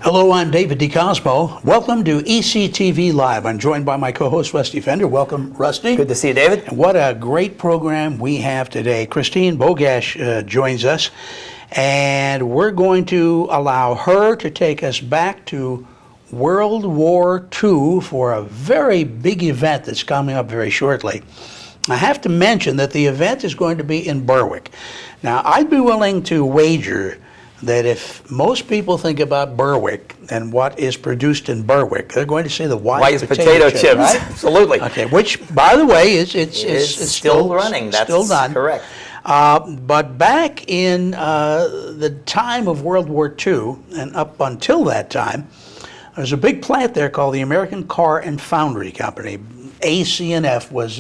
Hello, I'm David DeCosmo. Welcome to ECTV Live. I'm joined by my co-host, Rusty Fender. Welcome, Rusty. Good to see you, David. And what a great program we have today. Christine Bogash joins us, and we're going to allow her to take us back to World War II for a very big event that's coming up very shortly. I have to mention that the event is going to be in Berwick. Now, I'd be willing to wager that if most people think about Berwick and what is produced in Berwick, they're going to say the Wise potato chip, right? Absolutely. Okay, which, by the way, it's still running. That's still done. Correct. But back in the time of World War II, and up until that time, there was a big plant there called the American Car and Foundry Company. AC&F was,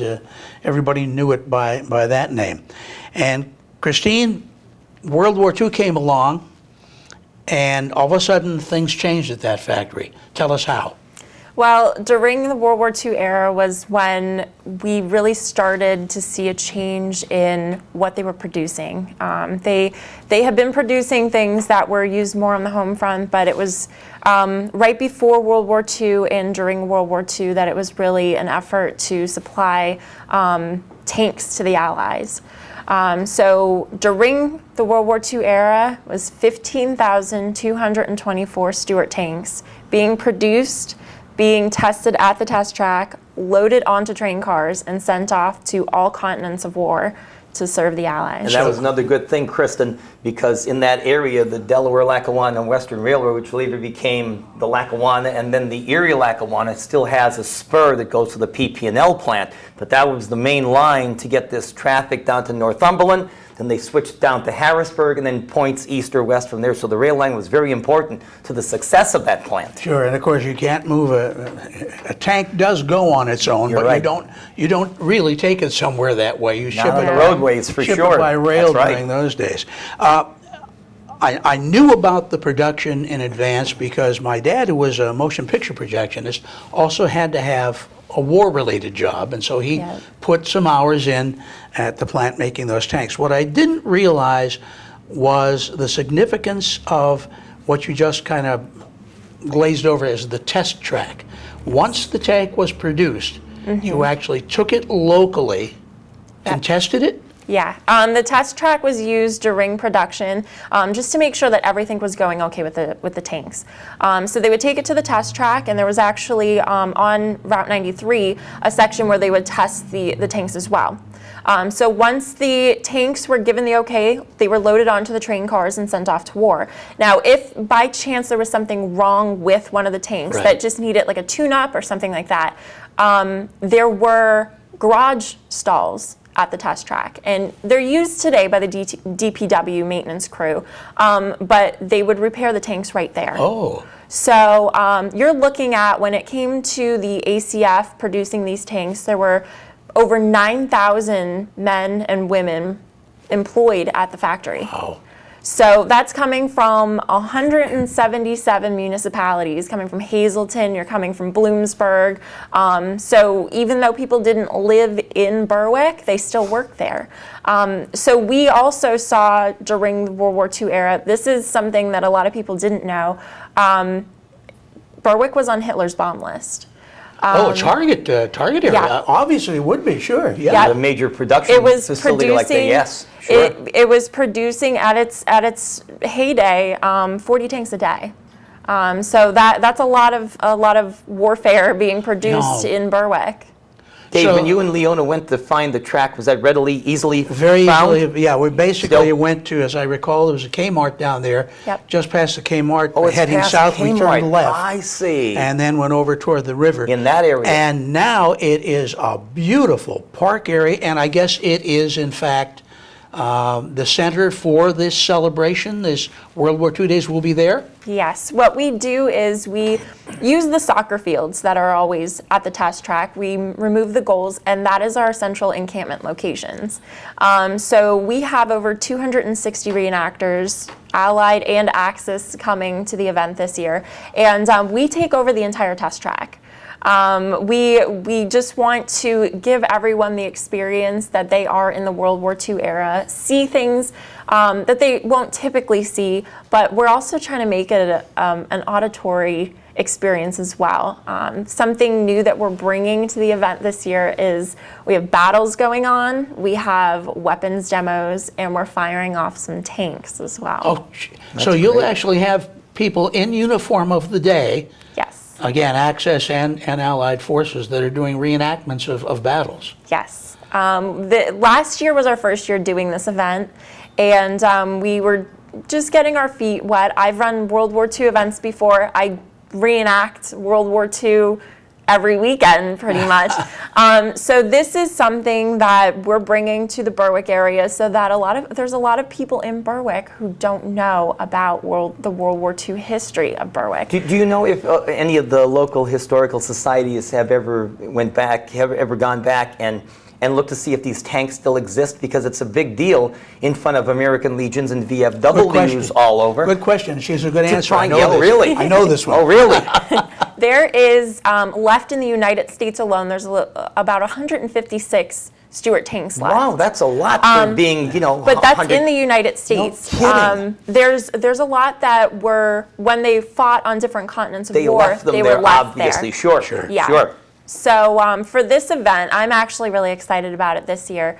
everybody knew it by that name. And Christine, World War II came along, and all of a sudden things changed at that factory. Tell us how. Well, during the World War II era was when we really started to see a change in what they were producing. They had been producing things that were used more on the home front, but it was right before World War II and during World War II that it was really an effort to supply tanks to the Allies. So during the World War II era was 15,224 Stuart tanks being produced, being tested at the test track, loaded onto train cars, and sent off to all continents of war to serve the Allies. And that was another good thing, Kristen, because in that area, the Delaware, Lackawanna, and Western Railroad, which later became the Lackawanna, and then the Erie Lackawanna, still has a spur that goes to the PP&L plant. But that was the main line to get this traffic down to Northumberland. Then they switched down to Harrisburg and then points east or west from there. So the rail line was very important to the success of that plant. Sure, and of course you can't move a tank does go on its own, but right. you don't really take it somewhere that way. You ship Not on it the roadways for ship sure. it by rail That's right. during those days. I knew about the production in advance because my dad, who was a motion picture projectionist, also had to have a war-related job, and so he put some hours in at the plant making those tanks. What I didn't realize was the significance of what you just kind of glazed over as the test track. Once the tank was produced, you actually took it locally and tested it? Yeah, the test track was used during production just to make sure that everything was going okay with the tanks. So they would take it to the test track, and there was actually on Route 93 a section where they would test the tanks as well. So once the tanks were given the okay, they were loaded onto the train cars and sent off to war. Now, if by chance there was something wrong with one of the tanks that just needed like a tune-up or something like that, there were garage stalls at the test track, and they're used today by the DPW maintenance crew, but they would repair the tanks right there. Oh. So you're looking at, when it came to the ACF producing these tanks, there were over 9,000 men and women employed at the factory. Wow. So that's coming from 177 municipalities, coming from Hazleton, you're coming from Bloomsburg. So even though people didn't live in Berwick, they still worked there. So we also saw during the World War II era, this is something that a lot of people didn't know, Berwick was on Hitler's bomb list. Target area. Yeah. Obviously it would be, sure. Yeah. A major production facility like that, yes. Sure. It was producing at its heyday 40 tanks a day. So that's a lot of warfare being produced in Berwick. Dave, So- when you and Leona went to find the track, was that easily Very found? easily, yeah. We basically went to, as I recall, there was a Kmart down there. Yep. Just past the Kmart, Oh, it's heading past south, we Kmart. turned left. I see. And then went over toward the river. In that area. And now it is a beautiful park area, and I guess it is, in fact, the center for this celebration. This World War II days will be there. Yes, what we do is we use the soccer fields that are always at the test track. We remove the goals, and that is our central encampment locations. So we have over 260 reenactors, Allied and Axis, coming to the event this year, and we take over the entire test track. We just want to give everyone the experience that they are in the World War II era, see things that they won't typically see, but we're also trying to make it an auditory experience as well. Something new that we're bringing to the event this year is we have battles going on, we have weapons demos, and we're firing off some tanks as well. Oh, so you'll actually have people in uniform of the day, Yes. again, Axis and Allied forces that are doing reenactments of battles. Yes. Last year was our first year doing this event, and we were just getting our feet wet. I've run World War II events before. I reenact World War II every weekend, pretty much. So this is something that we're bringing to the Berwick area, so that there's a lot of people in Berwick who don't know about the World War II history of Berwick. Do you know if any of the local historical societies have ever gone back and looked to see if these tanks still exist? Because it's a big deal in front of American legions and VFWs all over. Good question. She's a good answer. I know Yeah, this. really? I know this one. Oh, really? There is, left in the United States alone, there's about 156 Stuart tanks left. Wow, that's a lot for being, But that's in the United States. kidding. There's a lot that were, when they fought on different continents of They war, left them they there, were left obviously. there. Sure. Yeah. Sure. So for this event, I'm actually really excited about it this year.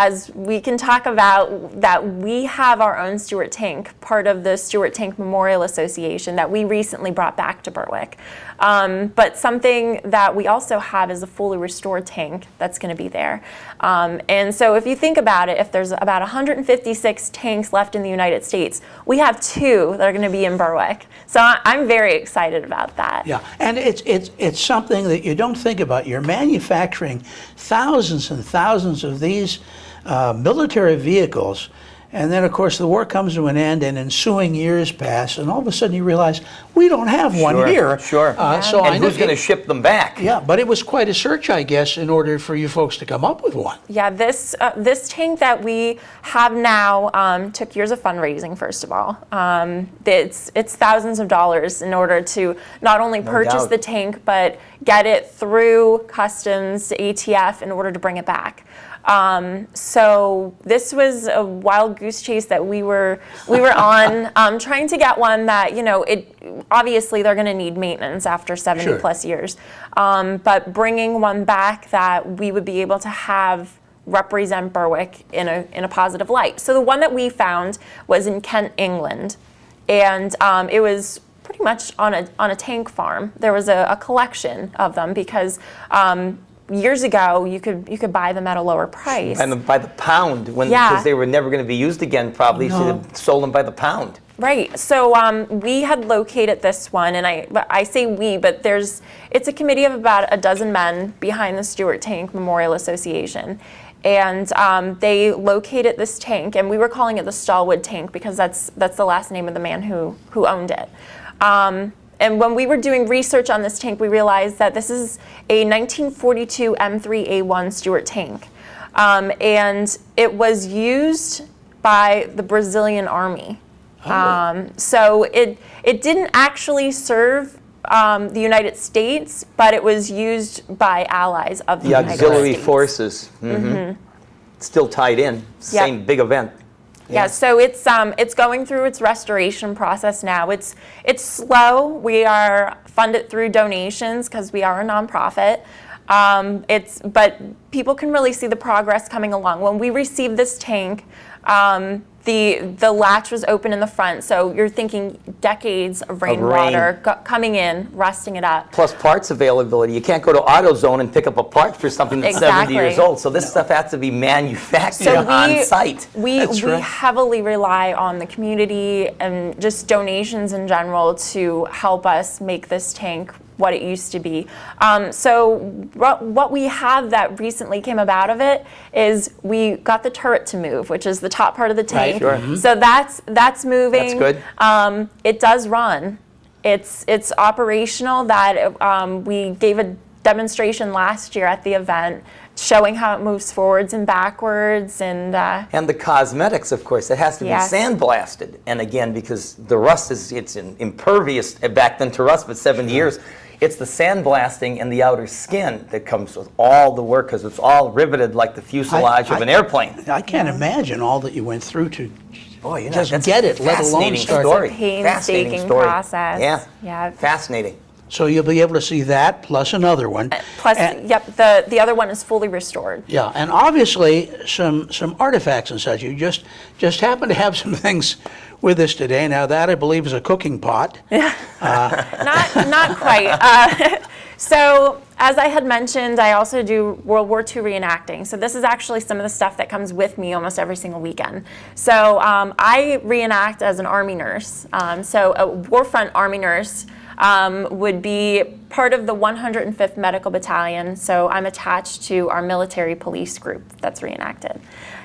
As we can talk about that, we have our own Stuart tank, part of the Stuart Tank Memorial Association that we recently brought back to Berwick. But something that we also have is a fully restored tank that's going to be there. And so if you think about it, if there's about 156 tanks left in the United States, we have 2 that are going to be in Berwick. So I'm very excited about that. Yeah, and it's something that you don't think about. You're manufacturing thousands and thousands of these military vehicles, and then of course the war comes to an end and ensuing years pass, and all of a sudden you realize we don't have one here. Sure. So and I know who's going to ship them back? Yeah, but it was quite a search, I guess, in order for you folks to come up with one. Yeah, this tank that we have now took years of fundraising. First of all, it's thousands of dollars in order to not only purchase doubt. the tank, but get it through customs to ATF in order to bring it back. So this was a wild goose chase that we were on, trying to get one that, obviously they're going to need maintenance after 70 Sure. plus years, but bringing one back that we would be able to have represent Berwick in a positive light. So the one that we found was in Kent, England, and it was pretty much on a tank farm. There was a collection of them because years ago you could buy them at a lower price. And by the pound, because they were never going to be used again, probably. So they sold them by the pound. Right. So we had located this one, and I say we, but it's a committee of about a dozen men behind the Stuart Tank Memorial Association. And they located this tank, and we were calling it the Stallwood tank because that's the last name of the man who owned it. And when we were doing research on this tank, we realized that this is a 1942 M3A1 Stuart tank. And it was used by the Brazilian Army. So it didn't actually serve the United States, but it was used by allies of the United States. The auxiliary forces. Mm-hmm. Still tied in. Same big event. Yeah, so it's going through its restoration process now. It's slow. We are funded through donations because we are a nonprofit. But people can really see the progress coming along. When we received this tank, the latch was open in the front, so you're thinking decades of rainwater coming in, rusting it up. Plus parts availability. You can't go to AutoZone and pick up a part for something that's 70 years old. So this stuff has to be manufactured on site. We heavily rely on the community and just donations in general to help us make this tank what it used to be. So what we have that recently came about of it is we got the turret to move, which is the top part of the tank. Right, sure. Mm-hmm. So that's moving. That's good. It does run. It's operational. That we gave a demonstration last year at the event showing how it moves forwards and backwards, and the cosmetics, of course, it has to be sandblasted. And again, because the rust it's impervious back then to rust, but 70 years, It's the sandblasting and the outer skin that comes with all the work, because it's all riveted like the fuselage of an airplane. I can't imagine all that you went through to Boy, you know, just that's get a it, let alone fascinating start. story. Painstaking Fascinating story. process. Yeah. Yeah. Fascinating. So you'll be able to see that plus another one. Plus, And- yep, the other one is fully restored. Yeah, and obviously some artifacts and such. You just happen to have some things with us today. Now that I believe is a cooking pot. Not quite. So, as I had mentioned, I also do World War II reenacting. So this is actually some of the stuff that comes with me almost every single weekend. So I reenact as an Army nurse. So a warfront Army nurse would be part of the 105th Medical Battalion. So I'm attached to our military police group that's reenacted.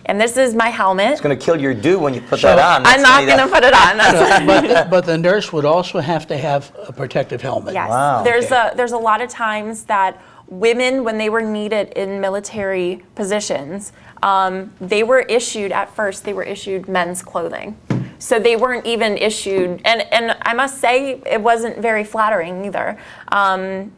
And this is my helmet. It's going to kill your dew when you put that on. I'm not going to put it on. That's But the nurse would also have to have a protective helmet. Yes. Wow. There's a lot of times that women, when they were needed in military positions, they were issued, at first, they were issued men's clothing. So they weren't even issued, and I must say it wasn't very flattering either.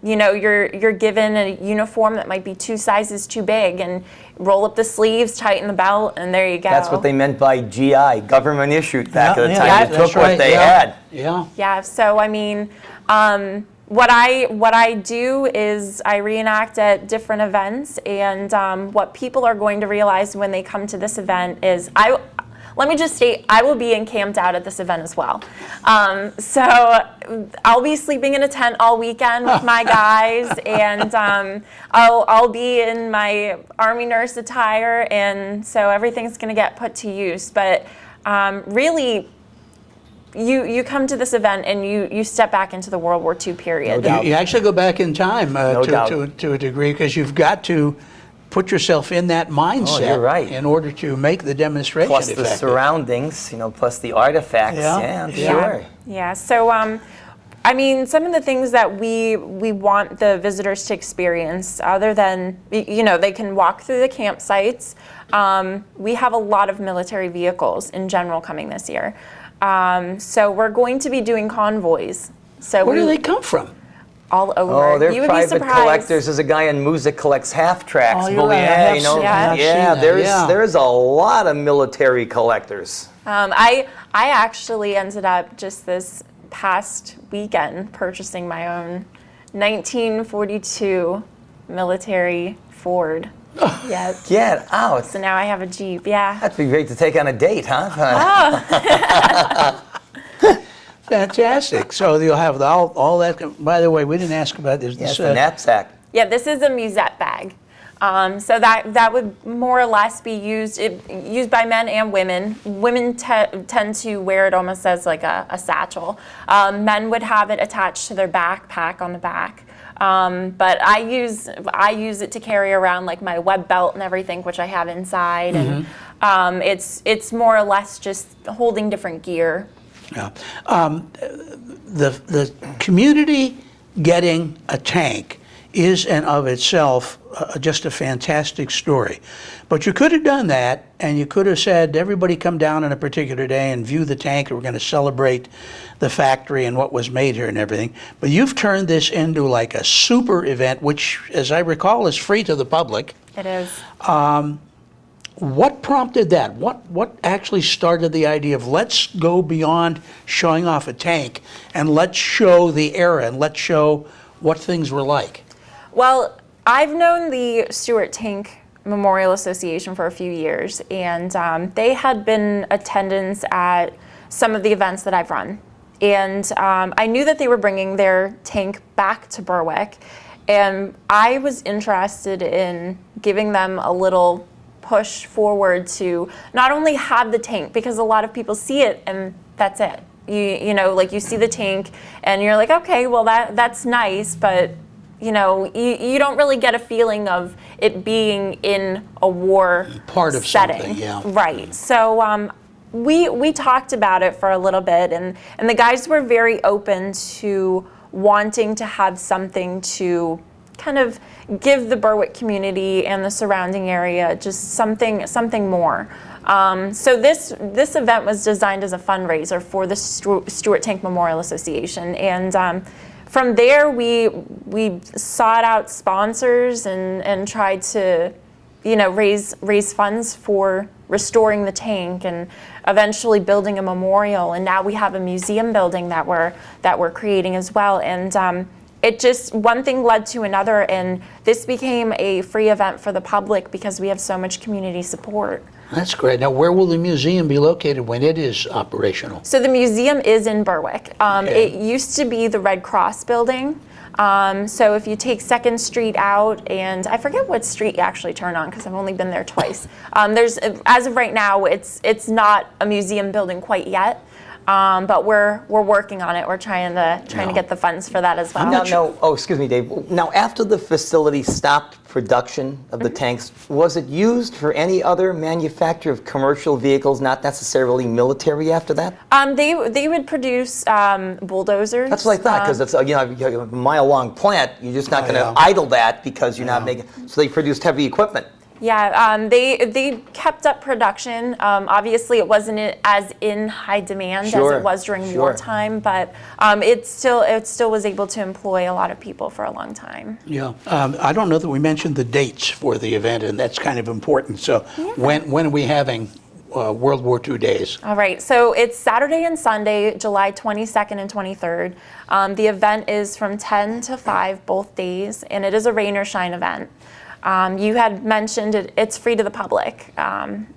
You know, you're given a uniform that might be 2 sizes too big, and roll up the sleeves, tighten the belt, and there you go. That's what they meant by GI, government issued back at the time. that's They took right, what they yeah. had. Yeah. Yeah, so I mean, what I do is I reenact at different events, and what people are going to realize when they come to this event is let me just state, I will be encamped out at this event as well. So I'll be sleeping in a tent all weekend with my guys, and I'll be in my Army nurse attire, and so everything's going to get put to use. But really, you come to this event and you step back into the World War II period. No doubt. You actually go back in time doubt. to a degree, because you've got to put yourself in that mindset you're right. in order to make the demonstration Plus the effective. surroundings, you know, plus the artifacts. Yeah. Yeah, I'm Yeah. sure. Yeah. So, I mean, some of the things that we want the visitors to experience, other than, you know, they can walk through the campsites. We have a lot of military vehicles in general coming this year. So we're going to be doing convoys. So Where do they come from? all over. Oh, they're You would be private surprised. collectors. There's a guy in Music collects half tracks. Oh, you're right. I Yeah, have you know, seen that. I've seen that, yeah. there's a lot of military collectors. I actually ended up just this past weekend purchasing my own 1942 military Ford. Yeah. Get out. So now I have a Jeep. Yeah. That'd be great to take on a date, huh? Fantastic. So you'll have all that. By the way, we didn't ask about this. Yes, the knapsack. Yeah, this is a musette bag. So that would more or less be used by men and women. Women tend to wear it almost as like a satchel. Men would have it attached to their backpack on the back. But I use it to carry around like my web belt and everything, which I have inside. And it's more or less just holding different gear. Yeah. The community getting a tank is in of itself just a fantastic story. But you could have done that, and you could have said, everybody come down on a particular day and view the tank, and we're going to celebrate the factory and what was made here and everything. But you've turned this into like a super event, which, as I recall, is free to the public. It is. What prompted that? What actually started the idea of let's go beyond showing off a tank and let's show the era and let's show what things were like? Well, I've known the Stuart Tank Memorial Association for a few years, and they had been attendance at some of the events that I've run. And I knew that they were bringing their tank back to Berwick, and I was interested in giving them a little push forward to not only have the tank, because a lot of people see it and that's it. You know, like you see the tank and you're like, okay, well that's nice, but you know, you don't really get a feeling of it being in a war Part of setting. something, yeah. Right. So we talked about it for a little bit, and the guys were very open to wanting to have something to kind of give the Berwick community and the surrounding area just something more. So this event was designed as a fundraiser for the Stuart Tank Memorial Association, and from there, we sought out sponsors and tried to, raise funds for restoring the tank and eventually building a memorial. And now we have a museum building that we're creating as well. And it just, one thing led to another, and this became a free event for the public because we have so much community support. That's great. Now, where will the museum be located when it is operational? So the museum is in Berwick. Okay. It used to be the Red Cross building. So if you take 2nd Street out, and I forget what street you actually turn on because I've only been there twice. As of right now, it's not a museum building quite yet. But we're working on it. We're trying to get the funds for that as well. Excuse me, Dave. Now, after the facility stopped production of the tanks, was it used for any other manufacture of commercial vehicles, not necessarily military after that? They would produce bulldozers. That's what I thought, because it's a mile-long plant. You're just not going to idle that because you're not making. So they produced heavy equipment. Yeah, they kept up production. Obviously, it wasn't as in high demand as it was during wartime, but it still was able to employ a lot of people for a long time. Yeah, I don't know that we mentioned the dates for the event, and that's kind of important. So, when are we having World War II days? All right, so it's Saturday and Sunday, July 22nd and 23rd. The event is from 10 to 5 both days, and it is a rain or shine event. You had mentioned it's free to the public.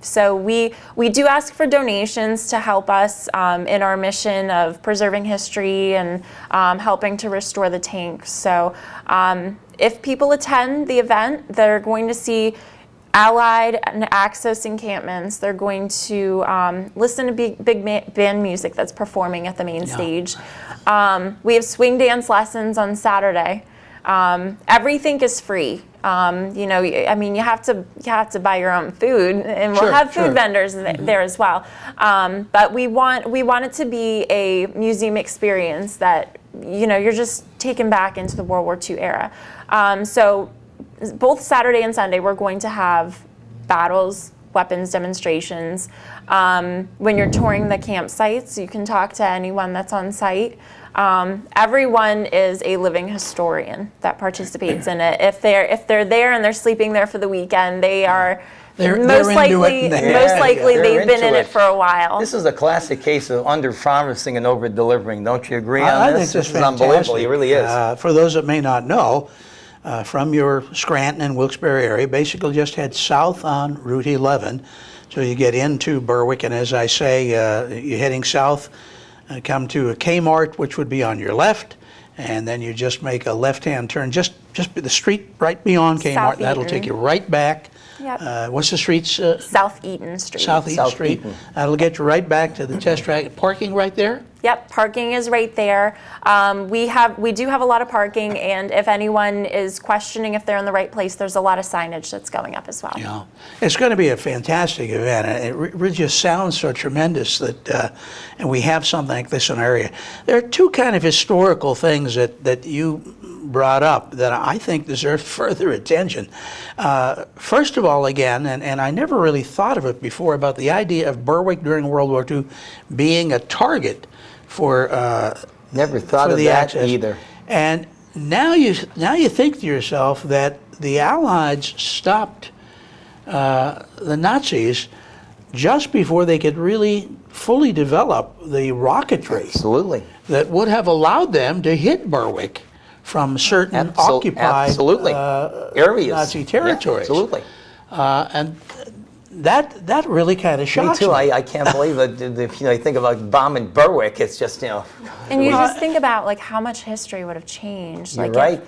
So we do ask for donations to help us in our mission of preserving history and helping to restore the tanks. So if people attend the event, they're going to see Allied and Axis encampments. They're going to listen to big band music that's performing at the main stage. We have swing dance lessons on Saturday. Everything is free. You have to buy your own food, and we'll have food vendors there as well. But we want it to be a museum experience that you're just taken back into the World War II era. So both Saturday and Sunday we're going to have battles, weapons demonstrations. When you're touring the campsites, you can talk to anyone that's on site. Everyone is a living historian that participates in it. If they're there and they're sleeping there for the weekend, they're most likely they've been in it for a while. This is a classic case of under-promising and over-delivering. Don't you agree on this? Think this is unbelievable. It really is. For those that may not know, from your Scranton and Wilkes-Barre area, basically just head south on Route 11. So you get into Berwick, and as I say, you're heading south. Come to a Kmart, which would be on your left, and then you just make a left-hand turn, just the street right beyond Kmart. South That'll Eaton. take you right back. Yep. What's the streets? South Eaton Street. South Eaton Street. Eaton. That'll get you right back to the test track. Parking right there? Yep, parking is right there. We do have a lot of parking, and if anyone is questioning if they're in the right place, there's a lot of signage that's going up as well. Yeah, it's going to be a fantastic event. It really just sounds so tremendous that, and we have something like this in our area. There are two kind of historical things that you brought up that I think deserve further attention. First of all, again, and I never really thought of it before, about the idea of Berwick during World War II being a target for never thought for of the that Axis. either. And now you think to yourself that the Allies stopped the Nazis just before they could really fully develop the rocketry Absolutely. that would have allowed them to hit Berwick from certain occupied areas, Nazi territories. Yeah, absolutely. And that really kind of Me shocks too. me. I can't believe that. If you think about bombing Berwick, it's just And you just think about how much history would have changed. You're right.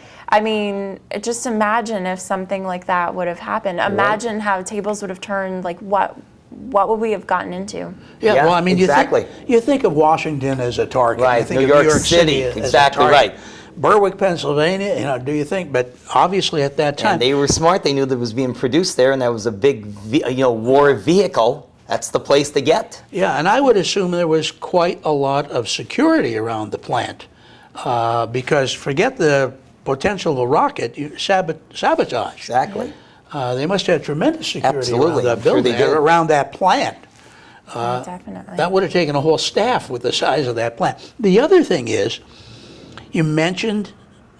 Just imagine if something like that would have happened. Imagine how tables would have turned. What would we have gotten into? Yeah, well, I mean, exactly. you think of Washington as a target. Right, You think New of York New York City, as a exactly target. right. Berwick, Pennsylvania, do you think? But obviously at that time, And they were smart. They knew that it was being produced there, and that was a big, war vehicle. That's the place to get. yeah, and I would assume there was quite a lot of security around the plant, because forget the potential of a rocket, sabotage. Exactly. They must have tremendous security Absolutely. around that I'm sure building, they did. around that plant. Definitely. That would have taken a whole staff with the size of that plant. The other thing is, You mentioned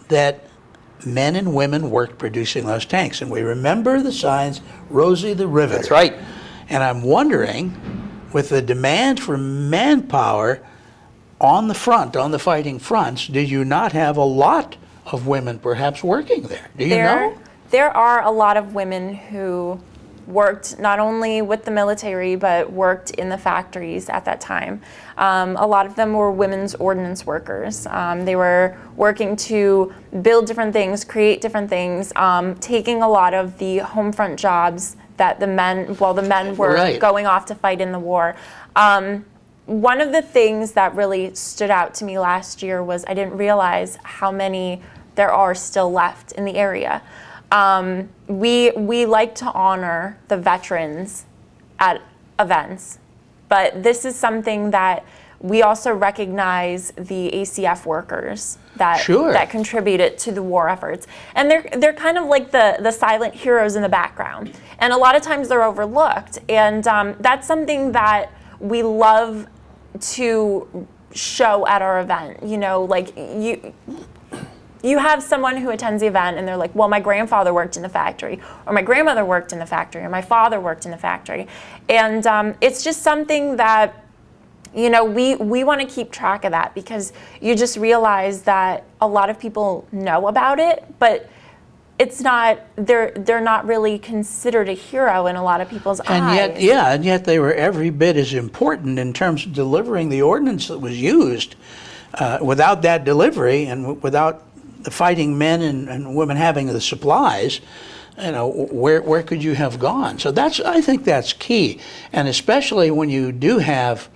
that men and women worked producing those tanks, and we remember the signs, Rosie the Riveter. That's right. And I'm wondering, with the demand for manpower on the front, on the fighting fronts, did you not have a lot of women perhaps working there? Do you know? There are a lot of women who worked not only with the military, but worked in the factories at that time. A lot of them were women's ordnance workers. They were working to build different things, create different things, taking a lot of the home front jobs that the men were Right. going off to fight in the war. One of the things that really stood out to me last year was I didn't realize how many there are still left in the area. We like to honor the veterans at events, but this is something that we also recognize the ACF workers that Sure. that contributed to the war efforts, and they're kind of like the silent heroes in the background, and a lot of times they're overlooked, and that's something that we love to show at our event. You know, like you have someone who attends the event and they're like, well, my grandfather worked in the factory, or my grandmother worked in the factory, or my father worked in the factory. And it's just something that, you know, we want to keep track of that, because you just realize that a lot of people know about it, but it's not, they're not really considered a hero in a lot of people's eyes. And yet they were every bit as important in terms of delivering the ordnance that was used. Without that delivery and without the fighting men and women having the supplies, you know, where could you have gone? So I think that's key, and especially when you do have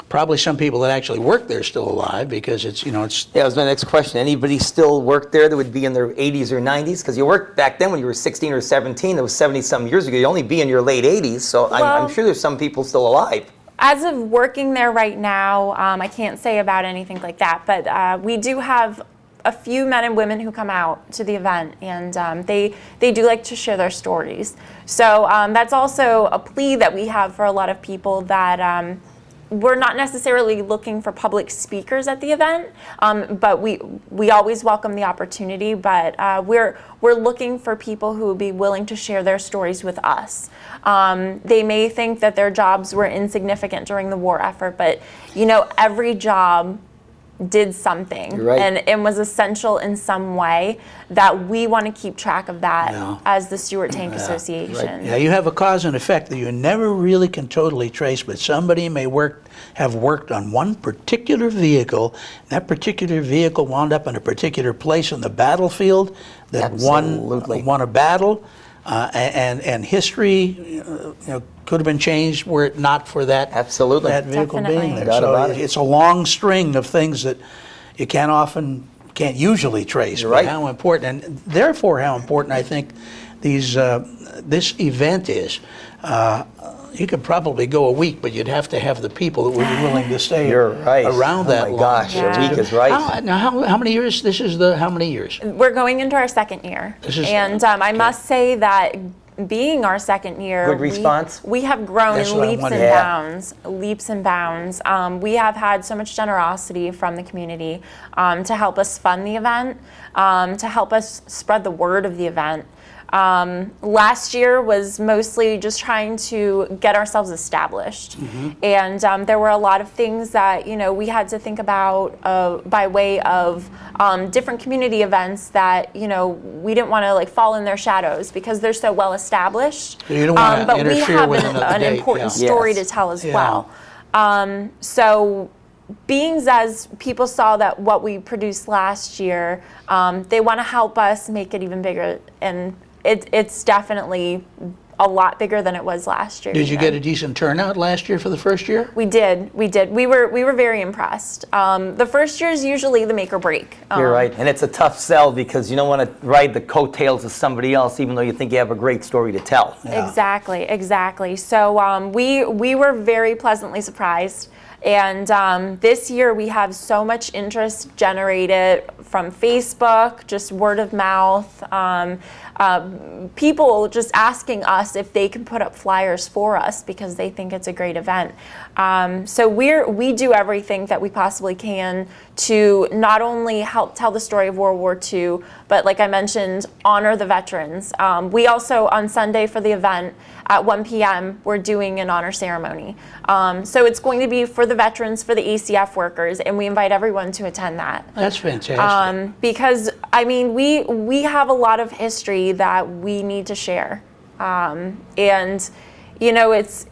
probably some people that actually work there still alive, because it's. Yeah, that was my next question. Anybody still work there that would be in their 80s or 90s? Because you worked back then when you were 16 or 17. That was 70-some years ago. You'd only be in your late 80s, so I'm sure there's some people still alive. As of working there right now, I can't say about anything like that, but we do have a few men and women who come out to the event, and they do like to share their stories. So that's also a plea that we have for a lot of people, that we're not necessarily looking for public speakers at the event, but we always welcome the opportunity, but we're looking for people who would be willing to share their stories with us. They may think that their jobs were insignificant during the war effort, but you know, every job did something. You're right. and was essential in some way, that we want to keep track of that as the Stewart Tank Association. Yeah, you have a cause and effect that you never really can totally trace, but somebody may have worked on one particular vehicle. That particular vehicle wound up in a particular place on the battlefield that won a battle, and history could have been changed were it not for that that vehicle being there. So it's a long string of things that you can't usually trace. You're right. How important, and therefore how important I think this event is. You could probably go a week, but you'd have to have the people that would be willing to stay around that long. Oh my gosh, a week is right. Now, how many years? This is how many years? We're going into our second year, I must say that being our second year, good response. We have grown in leaps and bounds. We have had so much generosity from the community to help us fund the event, to help us spread the word of the event. Last year was mostly just trying to get ourselves established, and there were a lot of things that we had to think about by way of different community events that we didn't want to fall in their shadows because they're so well established. So you don't want to but we interfere have with an important story to tell as well. So being as people saw that what we produced last year, they want to help us make it even bigger, and it's definitely a lot bigger than it was last year. Did you get a decent turnout last year for the first year? We did. We were very impressed. The first year is usually the make or break. You're right, and it's a tough sell because you don't want to ride the coattails of somebody else, even though you think you have a great story to tell. Yeah. Exactly. So we were very pleasantly surprised. And this year we have so much interest generated from Facebook, just word of mouth, people just asking us if they can put up flyers for us because they think it's a great event. So we do everything that we possibly can to not only help tell the story of World War II, but like I mentioned, honor the veterans. We also, on Sunday for the event, at 1 p.m., we're doing an honor ceremony. So it's going to be for the veterans, for the ACF workers, and we invite everyone to attend that. That's fantastic. Because, I mean, we have a lot of history that we need to share. And, you know, it's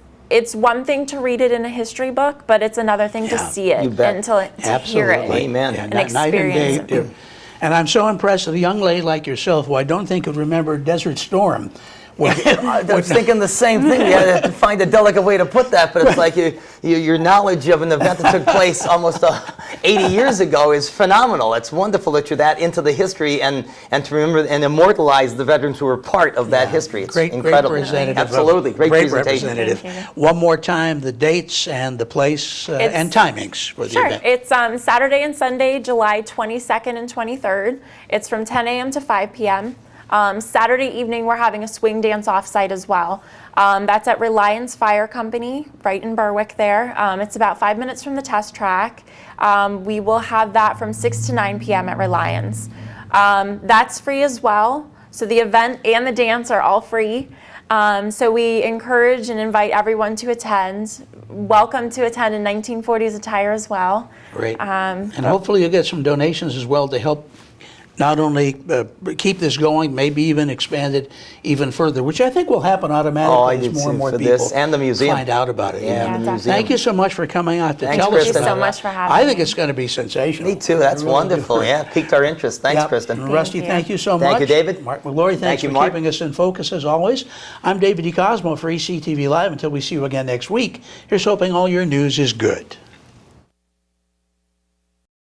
one thing to read it in a history book, but it's another thing to see it and to hear it. Amen. And experience it. And I'm so impressed with a young lady like yourself, who I don't think would remember Desert Storm. I was thinking the same thing. You had to find a delicate way to put that, but it's like your knowledge of an event that took place almost 80 years ago is phenomenal. It's wonderful that you're that into the history and to remember and immortalize the veterans who were part of that history. It's incredible. Great representative. Absolutely. Great presentation. Representative. One more time, the dates and the place and timings for the event. It's Saturday and Sunday, July 22nd and 23rd. It's from 10 a.m. to 5 p.m. Saturday evening, we're having a swing dance offsite as well. That's at Reliance Fire Company, right in Berwick there. It's about 5 minutes from the test track. We will have that from 6 to 9 p.m. at Reliance. That's free as well. So the event and the dance are all free. So we encourage and invite everyone to attend. Welcome to attend in 1940s attire as well. Great. And hopefully you'll get some donations as well to help not only keep this going, maybe even expand it even further, which I think will happen automatically as more and more people and the museum find out about it. Yeah, the museum. Thank you so much for coming out to tell us Kristen. about Thank you so much for having me. I think it's going to be sensational. Me too. That's wonderful. Yeah, piqued our interest. Thanks, Kristen. And Rusty, thank you so much. Thank you, David. Mark McGlory, thanks for keeping us in focus as always. I'm David DeCosmo for ECTV Live. Until we see you again next week, here's hoping all your news is good.